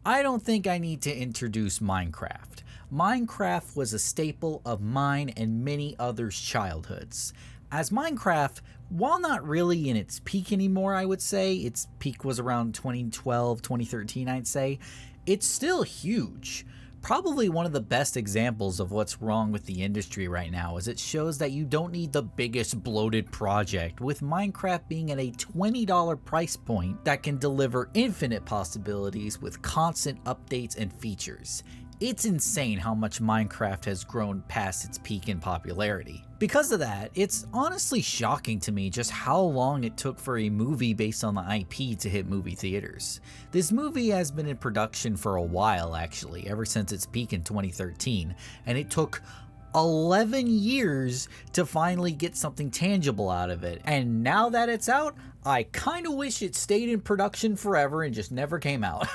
I don't think I need to introduce Minecraft. Minecraft was a staple of mine and many others' childhoods. As Minecraft, while not really in its peak anymore, I would say, its peak was around 2012, 2013, I'd say, it's still huge. Probably one of the best examples of what's wrong with the industry right now is it shows that you don't need the biggest bloated project, with Minecraft being at a $20 price point that can deliver infinite possibilities with constant updates and features. It's insane how much Minecraft has grown past its peak in popularity. Because of that, it's honestly shocking to me just how long it took for a movie based on the IP to hit movie theaters. This movie has been in production for a while actually, ever since its peak in 2013, and it took 11 years to finally get something tangible out of it. And now that it's out, I kinda wish it stayed in production forever and just never came out.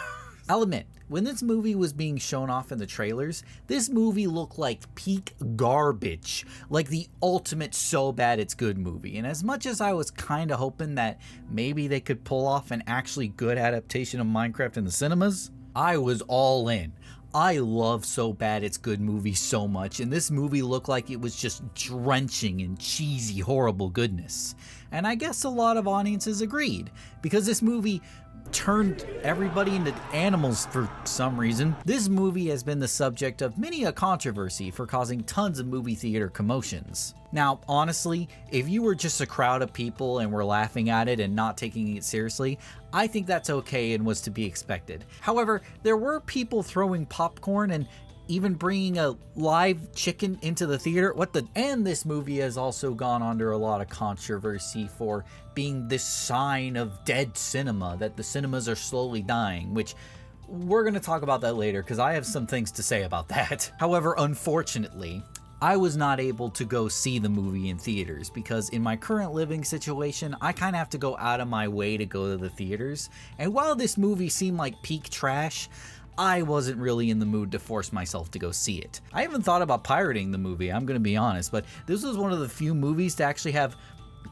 I'll admit, when this movie was being shown off in the trailers, this movie looked like peak garbage, like the ultimate so bad it's good movie. And as much as I was kinda hoping that maybe they could pull off an actually good adaptation of Minecraft in the cinemas, I was all in. I love So Bad It's Good movies so much, and this movie looked like it was just drenching in cheesy, horrible goodness. And I guess a lot of audiences agreed, because this movie turned everybody into animals for some reason. This movie has been the subject of many a controversy for causing tons of movie theater commotions. Now, honestly, if you were just a crowd of people and were laughing at it and not taking it seriously, I think that's okay and was to be expected. However, there were people throwing popcorn and even bringing a live chicken into the theater. And this movie has also gone under a lot of controversy for being this sign of dead cinema, that the cinemas are slowly dying, which we're going to talk about that later because I have some things to say about that. However, unfortunately, I was not able to go see the movie in theaters because in my current living situation, I kind of have to go out of my way to go to the theaters. And while this movie seemed like peak trash, I wasn't really in the mood to force myself to go see it. I even thought about pirating the movie, I'm gonna be honest, but this was one of the few movies to actually have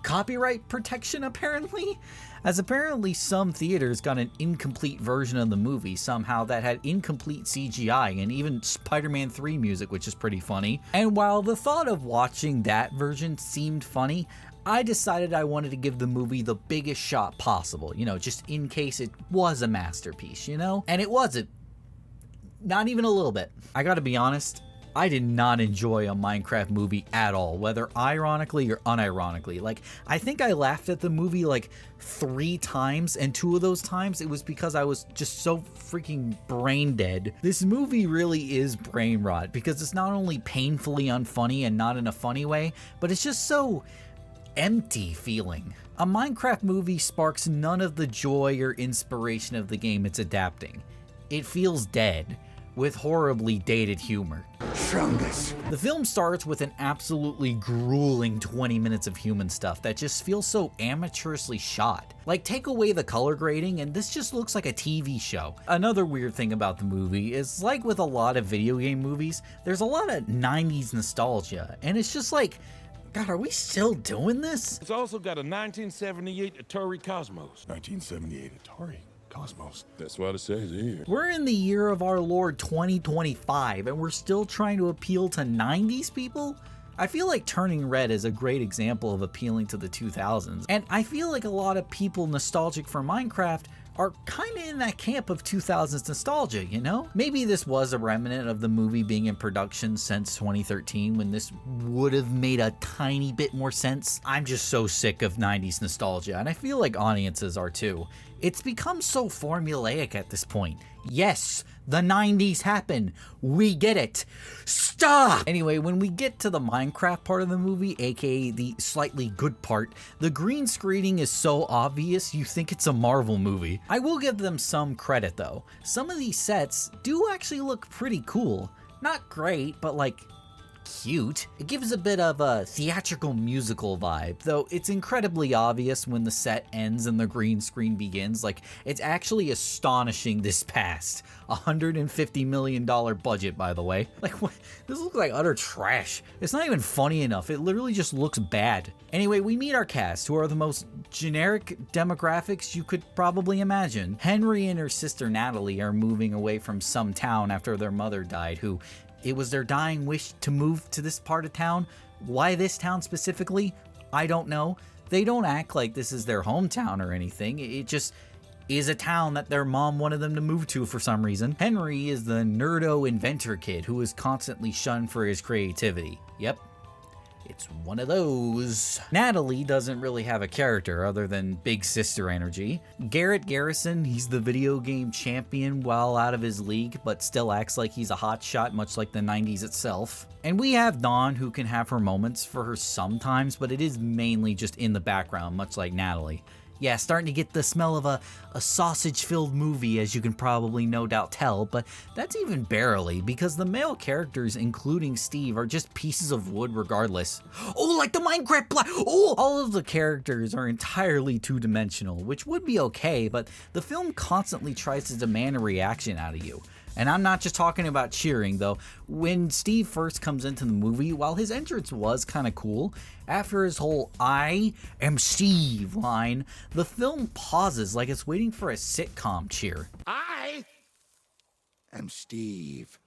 copyright protection apparently, as apparently some theaters got an incomplete version of the movie somehow that had incomplete CGI and even Spider-Man 3 music, which is pretty funny. And while the thought of watching that version seemed funny, I decided I wanted to give the movie the biggest shot possible, just in case it was a masterpiece, And it wasn't. Not even a little bit. I gotta be honest, I did not enjoy a Minecraft movie at all, whether ironically or unironically. Like, I think I laughed at the movie like 3 times, and 2 of those times it was because I was just so freaking brain dead. This movie really is brain rot because it's not only painfully unfunny and not in a funny way, but it's just so empty feeling. A Minecraft movie sparks none of the joy or inspiration of the game it's adapting. It feels dead, with horribly dated humor. Fungus. The film starts with an absolutely grueling 20 minutes of human stuff that just feels so amateurishly shot. Like, take away the color grading and this just looks like a TV show. Another weird thing about the movie is, like with a lot of video game movies, there's a lot of 90s nostalgia, and it's just like, God, are we still doing this? It's also got a 1978 Atari Cosmos. 1978 Atari Cosmos. That's what it says here. We're in the year of our Lord 2025 and we're still trying to appeal to 90s people? I feel like Turning Red is a great example of appealing to the 2000s, and I feel like a lot of people nostalgic for Minecraft are kinda in that camp of 2000s nostalgia, Maybe this was a remnant of the movie being in production since 2013 when this would have made a tiny bit more sense. I'm just so sick of 90s nostalgia, and I feel like audiences are too. It's become so formulaic at this point. Yes, the 90s happened. We get it. Stop! Anyway, when we get to the Minecraft part of the movie, aka the slightly good part, the green screening is so obvious you think it's a Marvel movie. I will give them some credit though. Some of these sets do actually look pretty cool. Not great, but like cute. It gives a bit of a theatrical musical vibe, though it's incredibly obvious when the set ends and the green screen begins. Like, it's actually astonishing this past. $150 million budget, by the way. Like, what? This looks like utter trash. It's not even funny enough. It literally just looks bad. Anyway, we meet our cast, who are the most generic demographics you could probably imagine. Henry and her sister Natalie are moving away from some town after their mother died, who it was their dying wish to move to this part of town. Why this town specifically? I don't know. They don't act like this is their hometown or anything. It just is a town that their mom wanted them to move to for some reason. Henry is the nerdo inventor kid who is constantly shunned for his creativity. Yep. It's one of those. Natalie doesn't really have a character other than big sister energy. Garrett Garrison, he's the video game champion while out of his league, but still acts like he's a hotshot, much like the 90s itself. And we have Dawn, who can have her moments for her sometimes, but it is mainly just in the background, much like Natalie. Yeah, starting to get the smell of a sausage-filled movie, as you can probably no doubt tell, but that's even barely, because the male characters, including Steve, are just pieces of wood regardless. Oh, like the Minecraft oh! All of the characters are entirely two-dimensional, which would be okay, but the film constantly tries to demand a reaction out of you. And I'm not just talking about cheering, though. When Steve first comes into the movie, while his entrance was kind of cool, after his whole "I am Steve" line, the film pauses like it's waiting for a sitcom cheer. I am Steve.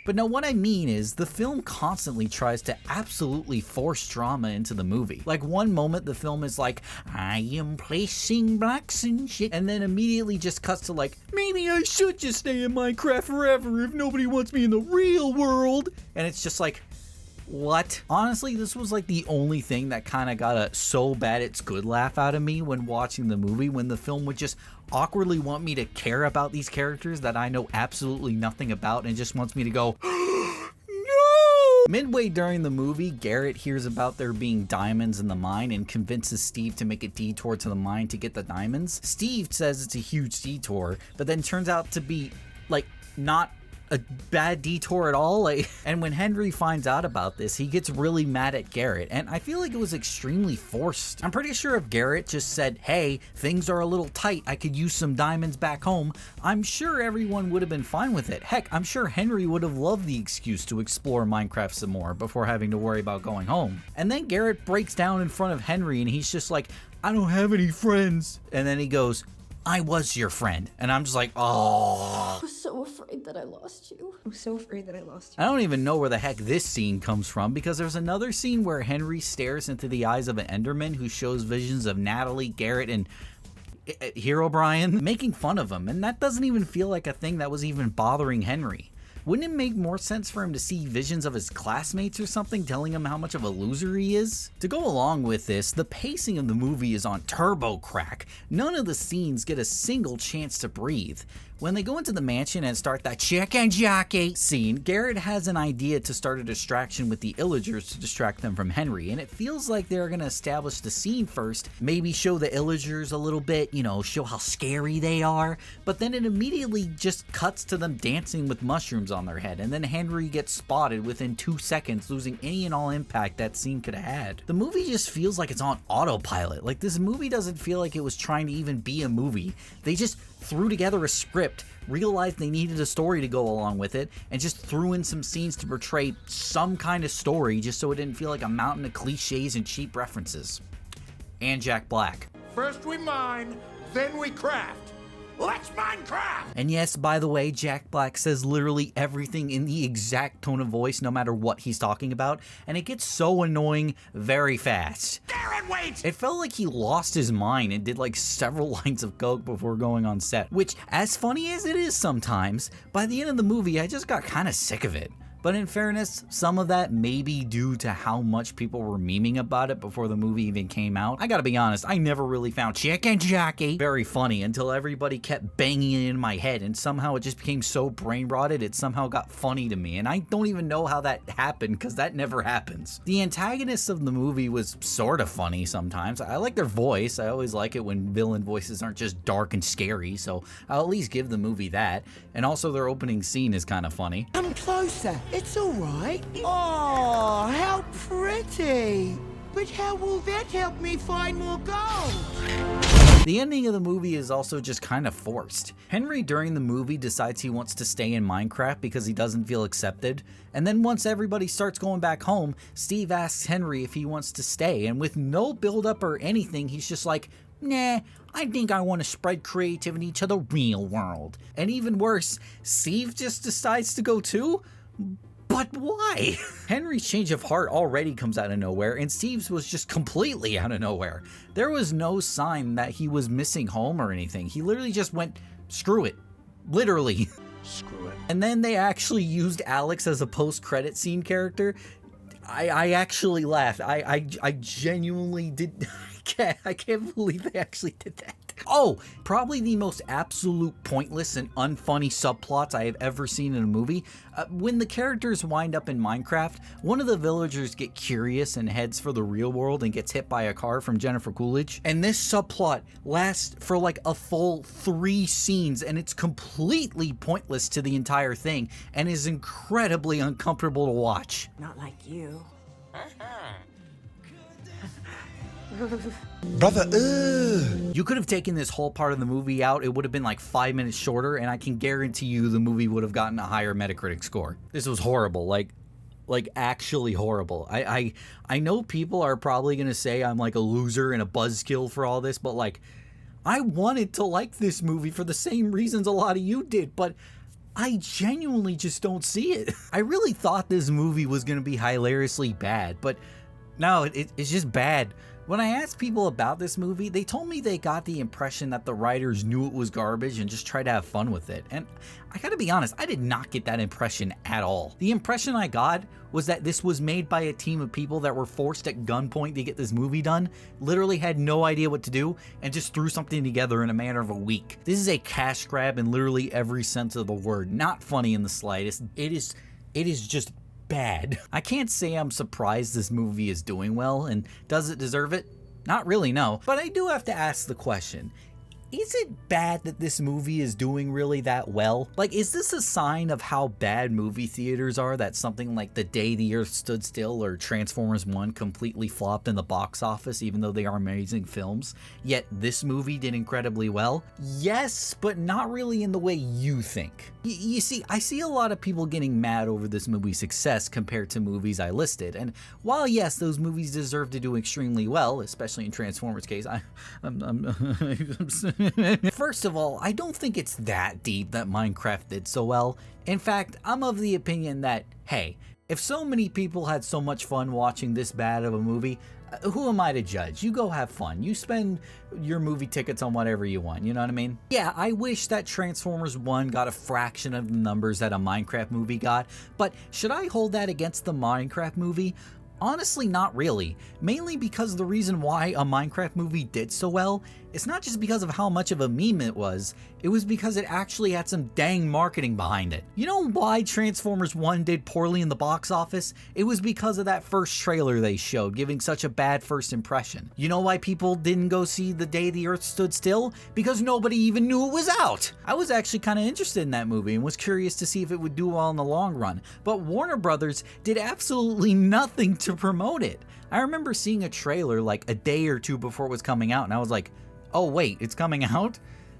But no, what I mean is, the film constantly tries to absolutely force drama into the movie. Like, one moment the film is like, I am placing blocks and shit, and then immediately just cuts to like, maybe I should just stay in Minecraft forever if nobody wants me in the real world. And it's just like, what? Honestly, this was like the only thing that kind of got a so bad it's good laugh out of me when watching the movie, when the film would just awkwardly want me to care about these characters that I know absolutely nothing about and just wants me to go, no! Midway during the movie, Garrett hears about there being diamonds in the mine and convinces Steve to make a detour to the mine to get the diamonds. Steve says it's a huge detour, but then turns out to be, like, not a bad detour at all. And when Henry finds out about this, he gets really mad at Garrett, and I feel like it was extremely forced. I'm pretty sure if Garrett just said, hey, things are a little tight, I could use some diamonds back home, I'm sure everyone would have been fine with it. Heck, I'm sure Henry would have loved the excuse to explore Minecraft some more before having to worry about going home. And then Garrett breaks down in front of Henry and he's just like, I don't have any friends. And then he goes, I was your friend. And I'm just like, oh. I was so afraid that I lost you. I was so afraid that I lost you. I don't even know where the heck this scene comes from, because there's another scene where Henry stares into the eyes of an Enderman who shows visions of Natalie, Garrett, and Hero Brian making fun of him. And that doesn't even feel like a thing that was even bothering Henry. Wouldn't it make more sense for him to see visions of his classmates or something telling him how much of a loser he is? To go along with this, the pacing of the movie is on turbo crack. None of the scenes get a single chance to breathe. When they go into the mansion and start that chicken jockey scene, Garrett has an idea to start a distraction with the Illagers to distract them from Henry, and it feels like they're going to establish the scene first, maybe show the Illagers a little bit, you know, show how scary they are, but then it immediately just cuts to them dancing with mushrooms on their head, and then Henry gets spotted within 2 seconds, losing any and all impact that scene could have had. The movie just feels like it's on autopilot. Like, this movie doesn't feel like it was trying to even be a movie. They just threw together a script, realized they needed a story to go along with it, and just threw in some scenes to portray some kind of story just so it didn't feel like a mountain of cliches and cheap references. And Jack Black. First we mine, then we craft. Let's Minecraft! And yes, by the way, Jack Black says literally everything in the exact tone of voice no matter what he's talking about, and it gets so annoying very fast. Darren, wait! It felt like he lost his mind and did like several lines of coke before going on set, which, as funny as it is sometimes, by the end of the movie I just got kind of sick of it. But in fairness, some of that may be due to how much people were memeing about it before the movie even came out. I gotta be honest, I never really found Chicken Jockey very funny until everybody kept banging it in my head, and somehow it just became so brain rotted it somehow got funny to me, and I don't even know how that happened because that never happens. The antagonist of the movie was sort of funny sometimes. I like their voice. I always like it when villain voices aren't just dark and scary, so I'll at least give the movie that. And also their opening scene is kind of funny. Come closer, it's alright. Oh, how pretty. But how will that help me find more gold? The ending of the movie is also just kind of forced. Henry during the movie decides he wants to stay in Minecraft because he doesn't feel accepted, and then once everybody starts going back home, Steve asks Henry if he wants to stay, and with no build up or anything, he's just like, nah, I think I want to spread creativity to the real world. And even worse, Steve just decides to go too? But why? Henry's change of heart already comes out of nowhere, and Steve's was just completely out of nowhere. There was no sign that he was missing home or anything. He literally just went, screw it. Literally. Screw it. And then they actually used Alex as a post-credit scene character. I actually laughed. I genuinely did. I can't believe they actually did that. Oh, probably the most absolute pointless and unfunny subplots I have ever seen in a movie. When the characters wind up in Minecraft, one of the villagers get curious and heads for the real world and gets hit by a car from Jennifer Coolidge. And this subplot lasts for like a full 3 scenes, and it's completely pointless to the entire thing and is incredibly uncomfortable to watch. Not like you. Brother, You could have taken this whole part of the movie out. It would have been like 5 minutes shorter, and I can guarantee you the movie would have gotten a higher Metacritic score. This was horrible, like actually horrible. I know people are probably gonna say I'm like a loser and a buzzkill for all this, but like, I wanted to like this movie for the same reasons a lot of you did, but I genuinely just don't see it. I really thought this movie was gonna be hilariously bad, but no, it's just bad. When I asked people about this movie, they told me they got the impression that the writers knew it was garbage and just tried to have fun with it. And I gotta be honest, I did not get that impression at all. The impression I got was that this was made by a team of people that were forced at gunpoint to get this movie done, literally had no idea what to do, and just threw something together in a matter of a week. This is a cash grab in literally every sense of the word. Not funny in the slightest. It is just bad. I can't say I'm surprised this movie is doing well, and does it deserve it? Not really, no. But I do have to ask the question, is it bad that this movie is doing really that well? Like, is this a sign of how bad movie theaters are, that something like The Day the Earth Stood Still or Transformers 1 completely flopped in the box office even though they are amazing films, yet this movie did incredibly well? Yes, but not really in the way you think. You see, I see a lot of people getting mad over this movie's success compared to movies I listed, and while yes, those movies deserve to do extremely well, especially in Transformers' case, First of all, I don't think it's that deep that Minecraft did so well. In fact, I'm of the opinion that, hey, if so many people had so much fun watching this bad of a movie, who am I to judge? You go have fun. You spend your movie tickets on whatever you want, you know what I mean? Yeah, I wish that Transformers 1 got a fraction of the numbers that a Minecraft movie got, but should I hold that against the Minecraft movie? Honestly, not really. Mainly because the reason why a Minecraft movie did so well, it's not just because of how much of a meme it was because it actually had some dang marketing behind it. You know why Transformers 1 did poorly in the box office? It was because of that first trailer they showed, giving such a bad first impression. You know why people didn't go see The Day the Earth Stood Still? Because nobody even knew it was out. I was actually kind of interested in that movie and was curious to see if it would do well in the long run, but Warner Brothers did absolutely nothing to promote it. I remember seeing a trailer like a day or two before it was coming out, and I was like, oh wait, it's coming out?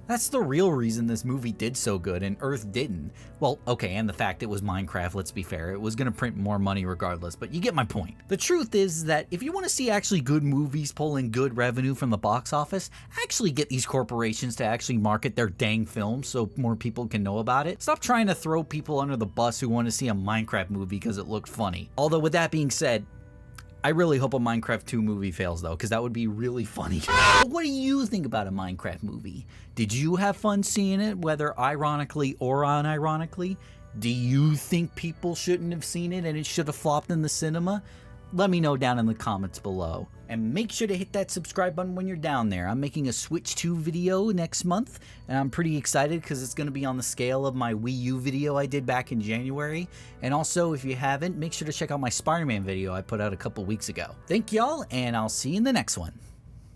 That's the real reason this movie did so good and Earth didn't. Well, okay, and the fact it was Minecraft, let's be fair, it was gonna print more money regardless, but you get my point. The truth is that if you want to see actually good movies pull in good revenue from the box office, actually get these corporations to actually market their dang films so more people can know about it. Stop trying to throw people under the bus who want to see a Minecraft movie because it looked funny. Although with that being said, I really hope a Minecraft 2 movie fails though, because that would be really funny. But what do you think about a Minecraft movie? Did you have fun seeing it, whether ironically or unironically? Do you think people shouldn't have seen it and it should have flopped in the cinema? Let me know down in the comments below. And make sure to hit that subscribe button when you're down there. I'm making a Switch 2 video next month, and I'm pretty excited because it's going to be on the scale of my Wii U video I did back in January. And also, if you haven't, make sure to check out my Spider-Man video I put out a couple weeks ago. Thank y'all, and I'll see you in the next one.